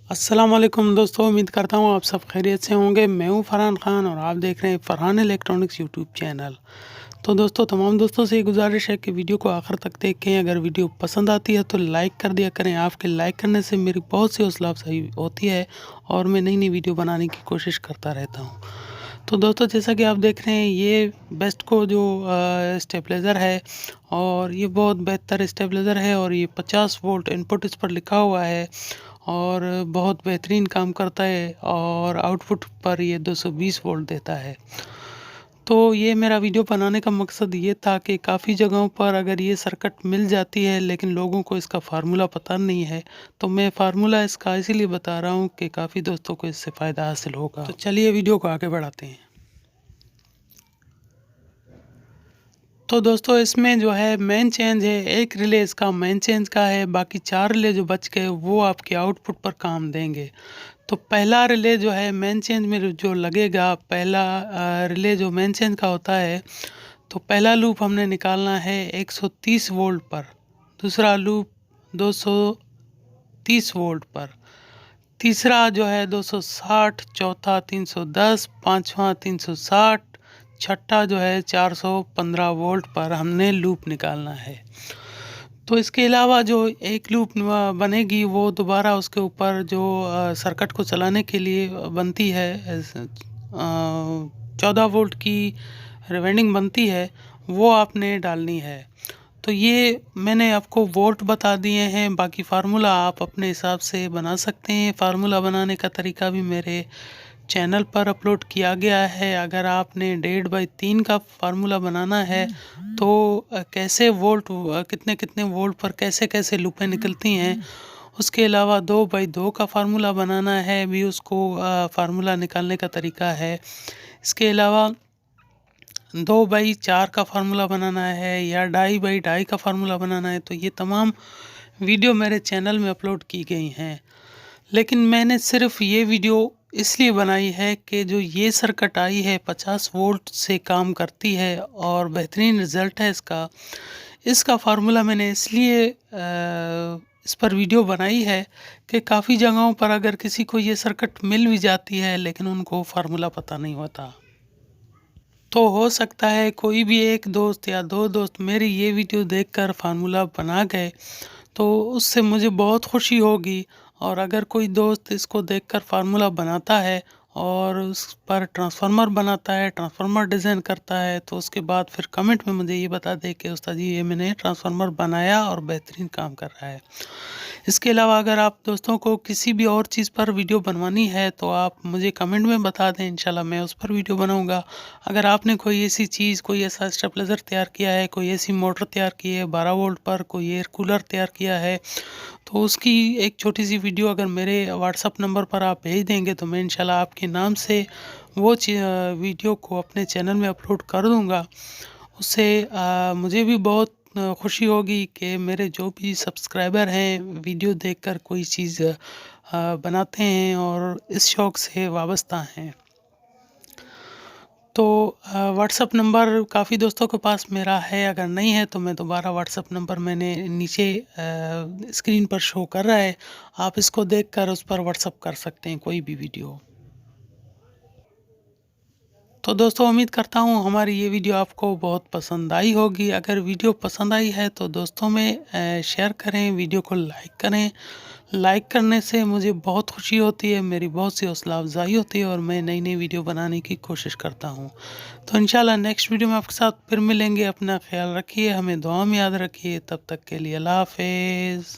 अस्सलाम वालेकुम दोस्तों, उम्मीद करता हूँ आप सब खैरियत से होंगे। मैं हूँ फरहान खान और आप देख रहे हैं फरहान इलेक्ट्रॉनिक्स यूट्यूब चैनल। तो दोस्तों, तमाम दोस्तों से ये गुजारिश है कि वीडियो को आखिर तक देखें। अगर वीडियो पसंद आती है तो लाइक कर दिया करें। आपके लाइक करने से मेरी बहुत सी हौसला अफजाई होती है और मैं नई नई वीडियो बनाने की कोशिश करता रहता हूँ। तो दोस्तों, जैसा कि आप देख रहे हैं, ये बेस्ट को जो स्टेबलाइज़र है और ये बहुत बेहतर स्टेबलाइज़र है और ये 50 वोल्ट इनपुट इस पर लिखा हुआ है और बहुत बेहतरीन काम करता है और आउटपुट पर ये 220 वोल्ट देता है। तो ये मेरा वीडियो बनाने का मकसद ये था कि काफ़ी जगहों पर अगर ये सर्किट मिल जाती है लेकिन लोगों को इसका फ़ार्मूला पता नहीं है, तो मैं फ़ार्मूला इसका इसीलिए बता रहा हूँ कि काफ़ी दोस्तों को इससे फ़ायदा हासिल होगा। तो चलिए वीडियो को आगे बढ़ाते हैं। तो दोस्तों, इसमें जो है मेन चेंज है, एक रिले इसका मेन चेंज का है, बाकी 4 रिले जो बच गए वो आपके आउटपुट पर काम देंगे। तो पहला रिले जो है मेन चेंज में जो लगेगा, पहला रिले जो मेन चेंज का होता है, तो पहला लूप हमने निकालना है 130 वोल्ट पर, दूसरा लूप 230 वोल्ट पर, तीसरा जो है 260, चौथा 310, पाँचवा 360, छठा जो है 415 वोल्ट पर हमने लूप निकालना है। तो इसके अलावा जो एक लूप बनेगी वो दोबारा उसके ऊपर जो सर्किट को चलाने के लिए बनती है, 14 वोल्ट की रिवाइंडिंग बनती है, वो आपने डालनी है। तो ये मैंने आपको वोल्ट बता दिए हैं, बाकी फार्मूला आप अपने हिसाब से बना सकते हैं। फार्मूला बनाने का तरीका भी मेरे चैनल पर अपलोड किया गया है। अगर आपने 1.5/3 का फार्मूला बनाना है तो कैसे वोल्ट कितने कितने वोल्ट पर कैसे कैसे लूपें निकलती हैं, उसके अलावा 2/2 का फार्मूला बनाना है भी, उसको फार्मूला निकालने का तरीका है। इसके अलावा 2/4 का फार्मूला बनाना है या 2.5/2 का फार्मूला बनाना है, तो ये तमाम वीडियो मेरे चैनल में अपलोड की गई हैं। लेकिन मैंने सिर्फ ये वीडियो इसलिए बनाई है कि जो ये सर्किट आई है 50 वोल्ट से काम करती है और बेहतरीन रिज़ल्ट है इसका। इसका फार्मूला मैंने इसलिए इस पर वीडियो बनाई है कि काफ़ी जगहों पर अगर किसी को ये सर्किट मिल भी जाती है लेकिन उनको फार्मूला पता नहीं होता। तो हो सकता है कोई भी एक दोस्त या 2 दोस्त मेरी ये वीडियो देखकर फार्मूला बना गए, तो उससे मुझे बहुत खुशी होगी। और अगर कोई दोस्त इसको देखकर फार्मूला बनाता है और उस पर ट्रांसफार्मर बनाता है, ट्रांसफार्मर डिज़ाइन करता है, तो उसके बाद फिर कमेंट में मुझे ये बता दे कि उस्ताद जी, ये मैंने ट्रांसफार्मर बनाया और बेहतरीन काम कर रहा है। इसके अलावा अगर आप दोस्तों को किसी भी और चीज़ पर वीडियो बनवानी है तो आप मुझे कमेंट में बता दें, इंशाल्लाह मैं उस पर वीडियो बनाऊंगा। अगर आपने कोई ऐसी चीज़, कोई ऐसा स्टेबलाइज़र तैयार किया है, कोई ऐसी मोटर तैयार की है 12 वोल्ट पर, कोई एयर कूलर तैयार किया है, तो उसकी एक छोटी सी वीडियो अगर मेरे व्हाट्सअप नंबर पर आप भेज देंगे तो मैं इंशाल्लाह आपके नाम से वो वीडियो को अपने चैनल में अपलोड कर दूंगा। उससे मुझे भी बहुत खुशी होगी कि मेरे जो भी सब्सक्राइबर हैं वीडियो देखकर कोई चीज़ बनाते हैं और इस शौक़ से वाबस्ता हैं। तो व्हाट्सअप नंबर काफ़ी दोस्तों के पास मेरा है, अगर नहीं है तो मैं दोबारा व्हाट्सअप नंबर मैंने नीचे स्क्रीन पर शो कर रहा है, आप इसको देखकर उस पर व्हाट्सअप कर सकते हैं कोई भी वीडियो। तो दोस्तों, उम्मीद करता हूँ हमारी ये वीडियो आपको बहुत पसंद आई होगी। अगर वीडियो पसंद आई है तो दोस्तों में शेयर करें, वीडियो को लाइक करें। लाइक करने से मुझे बहुत खुशी होती है, मेरी बहुत सी हौसला अफजाई होती है और मैं नई नई वीडियो बनाने की कोशिश करता हूँ। तो इंशाल्लाह नेक्स्ट वीडियो में आपके साथ फिर मिलेंगे। अपना ख्याल रखिए, हमें दुआ में याद रखिए। तब तक के लिए अल्लाह हाफ़िज़।